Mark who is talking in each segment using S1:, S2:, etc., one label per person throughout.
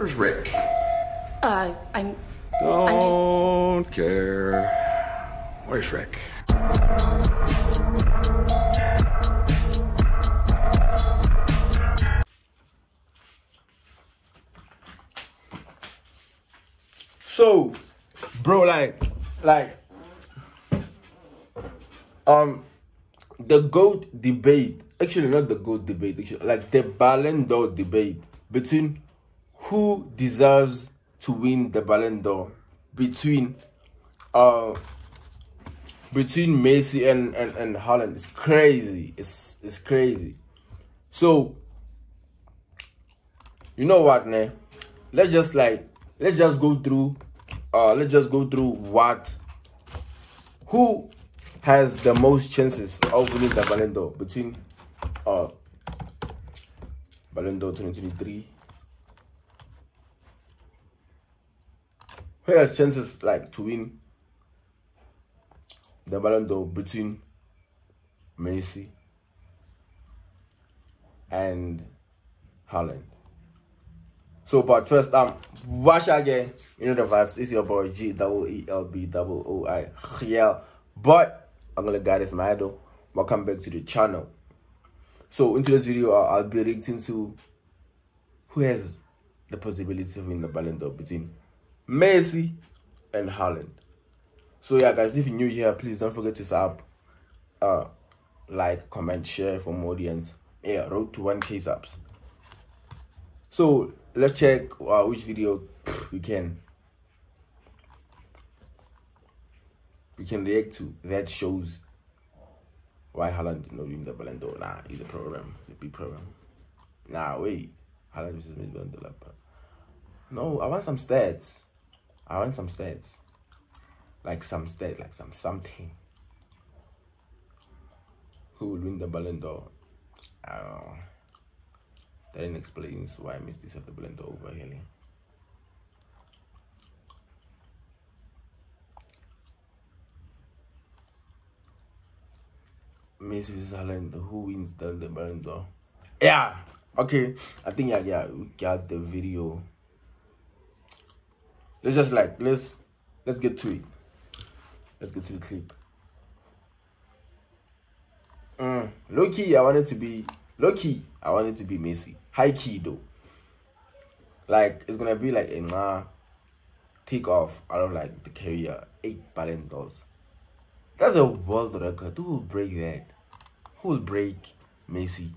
S1: Where's Rick?
S2: I'm
S1: Don't care. Where's Rick?
S3: So, bro, the GOAT debate, actually not the GOAT debate, actually, like the Ballon d'Or debate between who deserves to win the Ballon d'Or between Messi and Haaland is crazy. It's crazy. So, you know what, man? Let's just go through who has the most chances of winning the Ballon d'Or between Ballon d'Or 2023. Who has chances like to win the Ballon d'Or between Messi and Haaland? So, but first, wash again. You know the vibes. It's your boy Geelbooi. Yeah, but I'm gonna guide this my idol. Welcome back to the channel. So, in today's video, I'll be reacting to who has the possibility of winning the Ballon d'Or between Messi and Haaland. So yeah, guys, if you're new here, please don't forget to sub, like, comment, share for more audience. Yeah, road to 1K subs. So let's check which video we can react to that shows why Haaland is not winning the Ballon d'Or. Nah, he's a program. It's a big program. Nah, wait. Haaland is the Ballon d'Or. No, I want some stats. Like some stats, like something. Who will win the Ballon d'Or? I don't know. That then explains why Messi have the Ballon d'Or over here. Messi vs Haaland, who wins the Ballon d'Or? Yeah, okay. I think yeah, we got the video. Let's just let's get to it. Let's get to the clip. Low-key, I want it to be Messi. High-key though. Like, it's gonna be like a take off out of like the career 8 Ballon d'Ors. That's a world record. Who will break that? Who will break Messi?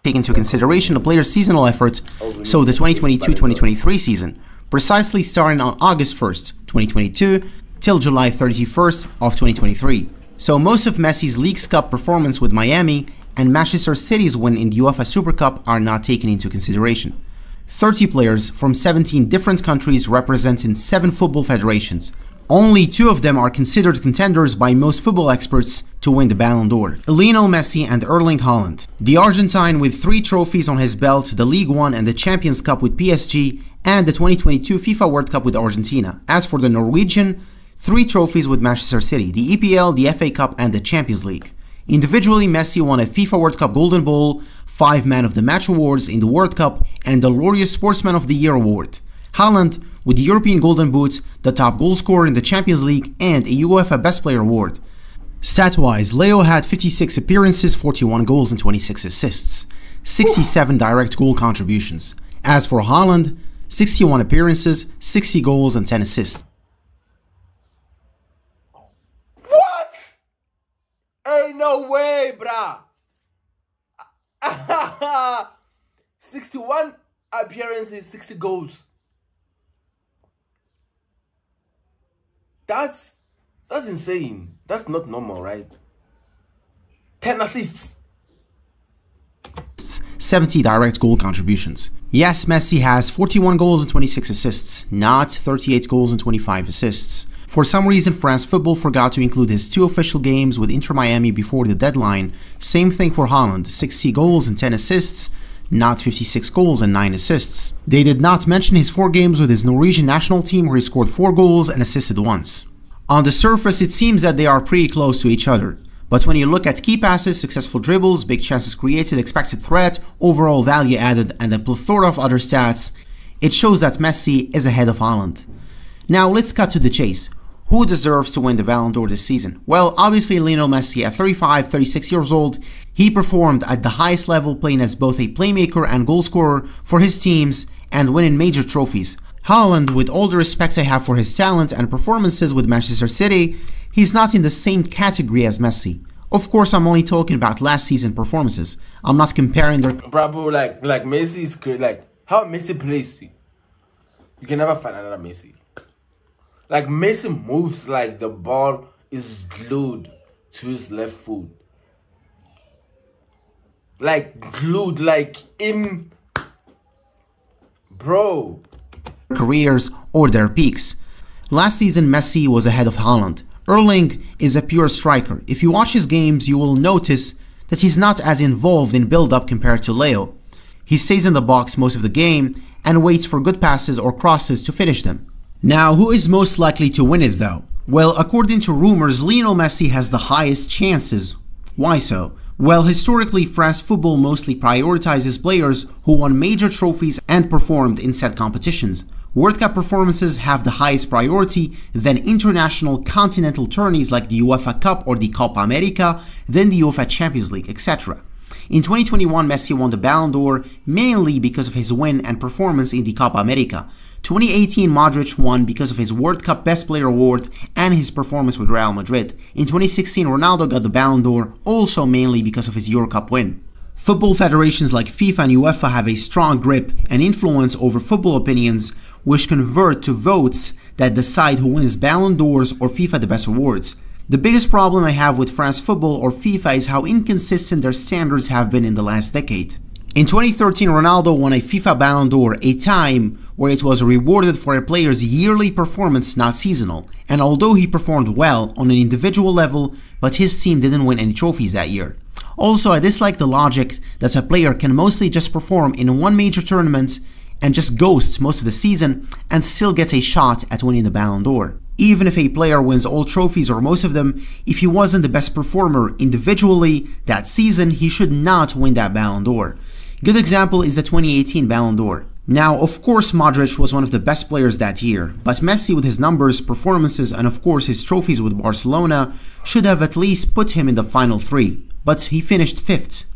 S4: Take into consideration the player's seasonal effort, so the 2022-2023 season, precisely starting on August 1st, 2022 till July 31st of 2023. So most of Messi's Leagues Cup performance with Miami and Manchester City's win in the UEFA Super Cup are not taken into consideration. 30 players from 17 different countries representing 7 football federations. Only 2 of them are considered contenders by most football experts to win the Ballon d'Or: Lionel Messi and Erling Haaland. The Argentine with 3 trophies on his belt, the League One and the Champions Cup with PSG, and the 2022 FIFA World Cup with Argentina. As for the Norwegian, 3 trophies with Manchester City, the EPL, the FA Cup and the Champions League. Individually, Messi won a FIFA World Cup Golden Ball, 5 Man of the Match awards in the World Cup and the Laureate Sportsman of the Year award. Haaland with the European Golden Boot, the top goal scorer in the Champions League and a UEFA Best Player award. Stat-wise, Leo had 56 appearances, 41 goals and 26 assists, 67 direct goal contributions. As for Haaland, 61 appearances, 60 goals and 10 assists.
S3: What? Ain't no way, bruh. 61 appearances, 60 goals. That's insane. That's not normal, right? 10 assists.
S4: 70 direct goal contributions. Yes, Messi has 41 goals and 26 assists, not 38 goals and 25 assists. For some reason, France Football forgot to include his 2 official games with Inter Miami before the deadline. Same thing for Haaland, 60 goals and 10 assists, not 56 goals and 9 assists. They did not mention his 4 games with his Norwegian national team where he scored 4 goals and assisted once. On the surface, it seems that they are pretty close to each other. But when you look at key passes, successful dribbles, big chances created, expected threat, overall value added, and a plethora of other stats, It shows that Messi is ahead of Haaland. Now let's cut to the chase. Who deserves to win the Ballon d'Or this season? Well, obviously Lionel Messi at 35, 36 years old. He performed at the highest level, playing as both a playmaker and goal scorer for his teams and winning major trophies. Haaland, with all the respect I have for his talent and performances with Manchester City, he's not in the same category as Messi. Of course, I'm only talking about last season performances. I'm not comparing their...
S3: Bravo, like Messi is great. Like, how Messi plays, you can never find another Messi. Like, Messi moves like the ball is glued to his left foot. Like, glued, like in... Bro.
S4: Careers or their peaks. Last season, Messi was ahead of Haaland. Erling is a pure striker. If you watch his games, you will notice that he's not as involved in build-up compared to Leo. He stays in the box most of the game and waits for good passes or crosses to finish them. Now, who is most likely to win it though? Well, according to rumors, Lionel Messi has the highest chances. Why so? Well, historically, France football mostly prioritizes players who won major trophies and performed in said competitions. World Cup performances have the highest priority, then international continental tourneys like the UEFA Cup or the Copa America, then the UEFA Champions League, etc. In 2021, Messi won the Ballon d'Or mainly because of his win and performance in the Copa America. 2018, Modric won because of his World Cup Best Player award and his performance with Real Madrid. In 2016, Ronaldo got the Ballon d'Or also mainly because of his Euro Cup win. Football federations like FIFA and UEFA have a strong grip and influence over football opinions, which convert to votes that decide who wins Ballon d'Ors or FIFA the best awards. The biggest problem I have with France football or FIFA is how inconsistent their standards have been in the last decade. In 2013, Ronaldo won a FIFA Ballon d'Or, a time where it was rewarded for a player's yearly performance, not seasonal. And although he performed well on an individual level, but his team didn't win any trophies that year. Also, I dislike the logic that a player can mostly just perform in one major tournament and just ghost most of the season and still get a shot at winning the Ballon d'Or. Even if a player wins all trophies or most of them, if he wasn't the best performer individually that season, he should not win that Ballon d'Or. Good example is the 2018 Ballon d'Or. Now, of course, Modric was one of the best players that year, but Messi with his numbers, performances, and of course his trophies with Barcelona should have at least put him in the final three, but he finished 5th.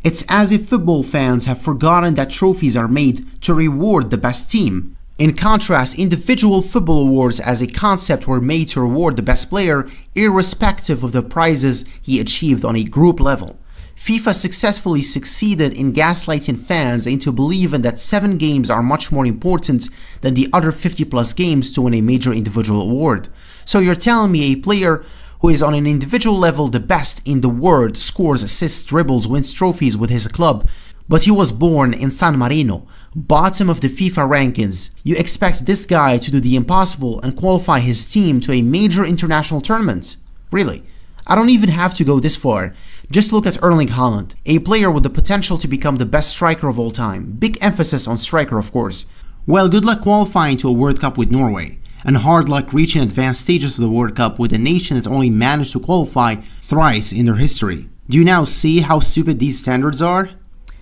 S4: It's as if football fans have forgotten that trophies are made to reward the best team. In contrast, individual football awards as a concept were made to reward the best player irrespective of the prizes he achieved on a group level. FIFA successfully succeeded in gaslighting fans into believing that 7 games are much more important than the other 50 plus games to win a major individual award. So you're telling me a player who is on an individual level the best in the world, scores, assists, dribbles, wins trophies with his club, but he was born in San Marino, bottom of the FIFA rankings. You expect this guy to do the impossible and qualify his team to a major international tournament? Really? I don't even have to go this far. Just look at Erling Haaland, a player with the potential to become the best striker of all time. Big emphasis on striker, of course. Well, good luck qualifying to a World Cup with Norway, and hard luck reaching advanced stages of the World Cup with a nation that only managed to qualify thrice in their history. Do you now see how stupid these standards are?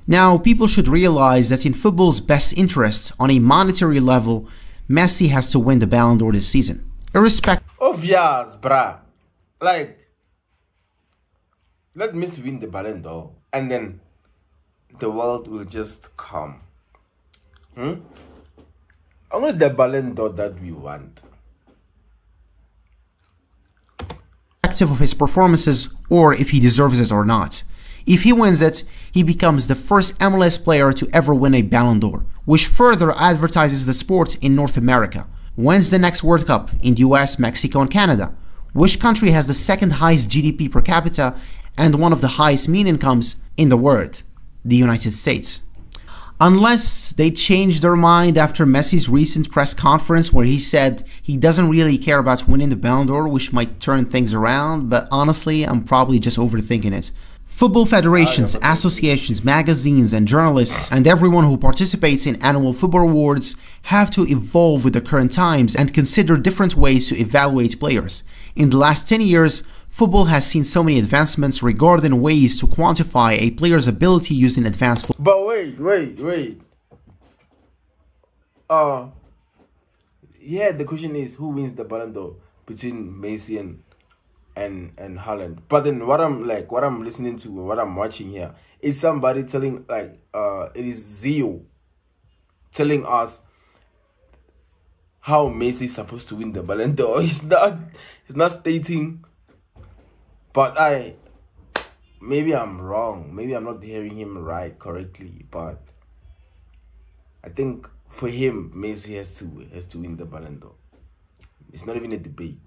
S4: Now, people should realize that in football's best interest, on a monetary level, Messi has to win the Ballon d'Or this season. Irrespective.
S3: Obvious, bruh. Like, let Messi win the Ballon d'Or, and then the world will just come. Only the Ballon d'Or that we want.
S4: Of his performances, or if he deserves it or not. If he wins it, he becomes the first MLS player to ever win a Ballon d'Or, which further advertises the sport in North America. When's the next World Cup? In the US, Mexico, and Canada. Which country has the second highest GDP per capita and one of the highest mean incomes in the world? The United States. Unless they change their mind after Messi's recent press conference where he said he doesn't really care about winning the Ballon d'Or, which might turn things around, but honestly, I'm probably just overthinking it. Football federations, associations, magazines, and journalists, and everyone who participates in annual football awards have to evolve with the current times and consider different ways to evaluate players. In the last 10 years, football has seen so many advancements regarding ways to quantify a player's ability using advanced football.
S3: But wait. yeah, the question is who wins the Ballon d'Or between Messi and Haaland. But then what I'm listening to, what I'm watching here, is somebody telling, like, it is Zio telling us how Messi is supposed to win the Ballon d'Or. He's not stating, but maybe I'm wrong. Maybe I'm not hearing him correctly, but I think for him, Messi has to win the Ballon d'Or. It's not even a debate.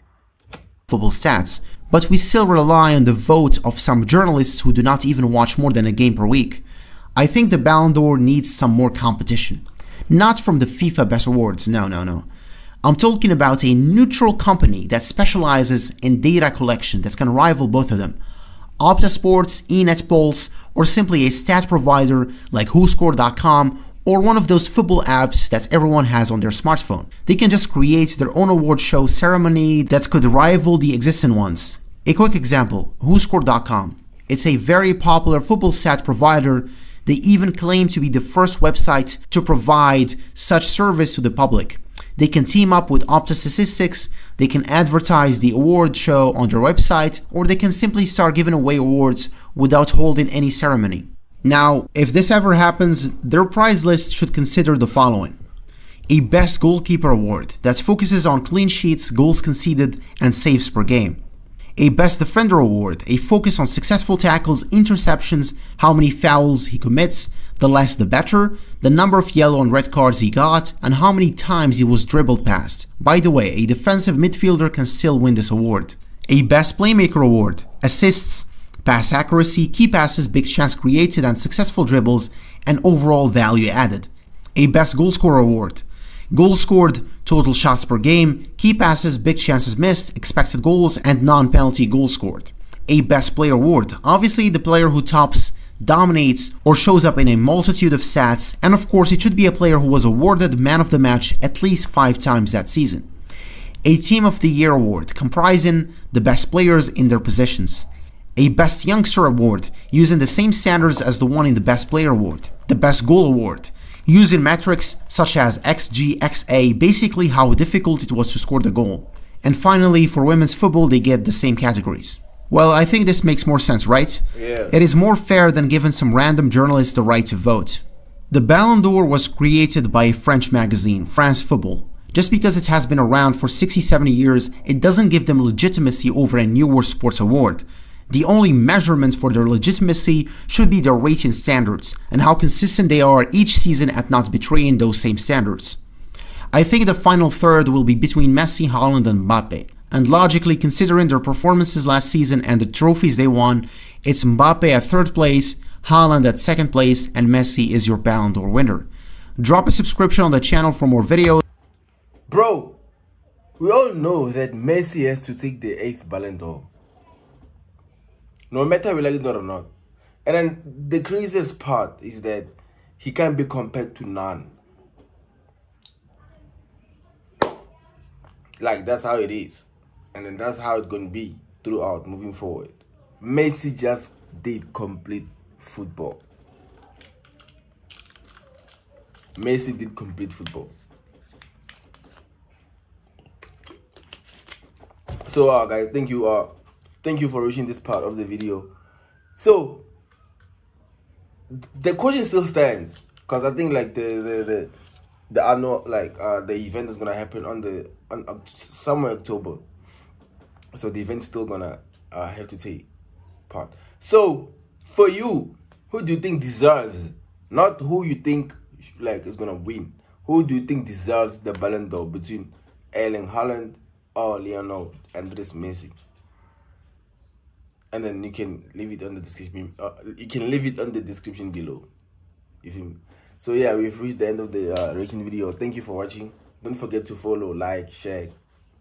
S4: Football stats, but we still rely on the vote of some journalists who do not even watch more than a game per week. I think the Ballon d'Or needs some more competition. Not from the FIFA Best Awards, no. I'm talking about a neutral company that specializes in data collection that's going to rival both of them. Opta Sports, eNetPulse, or simply a stat provider like WhoScored.com, or one of those football apps that everyone has on their smartphone. They can just create their own award show ceremony that could rival the existing ones. A quick example, WhoScored.com. It's a very popular football stat provider. They even claim to be the first website to provide such service to the public. They can team up with Opta Statistics, they can advertise the award show on their website, or they can simply start giving away awards without holding any ceremony. Now, if this ever happens, their prize list should consider the following. A Best Goalkeeper Award that focuses on clean sheets, goals conceded, and saves per game. A Best Defender Award, a focus on successful tackles, interceptions, how many fouls he commits, the less the better, the number of yellow and red cards he got, and how many times he was dribbled past. By the way, a defensive midfielder can still win this award. A Best Playmaker Award, assists, pass accuracy, key passes, big chance created, and successful dribbles, and overall value added. A Best Goal Scorer Award, goals scored, total shots per game, key passes, big chances missed, expected goals, and non-penalty goals scored. A Best Player Award, obviously the player who tops, dominates, or shows up in a multitude of stats, and of course it should be a player who was awarded Man of the Match at least 5 times that season. A Team of the Year Award, comprising the best players in their positions. A Best Youngster Award, using the same standards as the one in the Best Player Award. The Best Goal Award, using metrics such as XG, XA, basically how difficult it was to score the goal. And finally, for women's football, they get the same categories. Well, I think this makes more sense, right?
S3: Yeah.
S4: It is more fair than giving some random journalist the right to vote. The Ballon d'Or was created by a French magazine, France Football. Just because it has been around for 60-70 years, it doesn't give them legitimacy over a newer sports award. The only measurements for their legitimacy should be their rating standards and how consistent they are each season at not betraying those same standards. I think the final third will be between Messi, Haaland, and Mbappe. And logically, considering their performances last season and the trophies they won, it's Mbappe at 3rd place, Haaland at 2nd place, and Messi is your Ballon d'Or winner. Drop a subscription on the channel for more videos.
S3: Bro, we all know that Messi has to take the 8th Ballon d'Or. No matter we like it or not. And then the craziest part is that he can't be compared to none. Like, that's how it is. And then that's how it's going to be throughout, moving forward. Messi just did complete football. Messi did complete football. So, guys, thank you for watching this part of the video. So, the question still stands, because I think like the annual, like the event is gonna happen on somewhere October. So the event's still gonna have to take part. So for you, who do you think deserves, not who you think like is gonna win, who do you think deserves the Ballon d'Or between Erling Haaland or Lionel Andres Messi? And then you can leave it on the description. You can leave it on the description below. So yeah, we've reached the end of the reaction video. Thank you for watching. Don't forget to follow, like, share,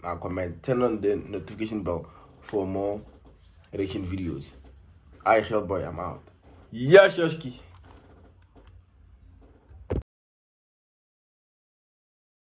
S3: comment, turn on the notification bell for more reaction videos. Geelbooi, I'm out. Yes, Yoshki.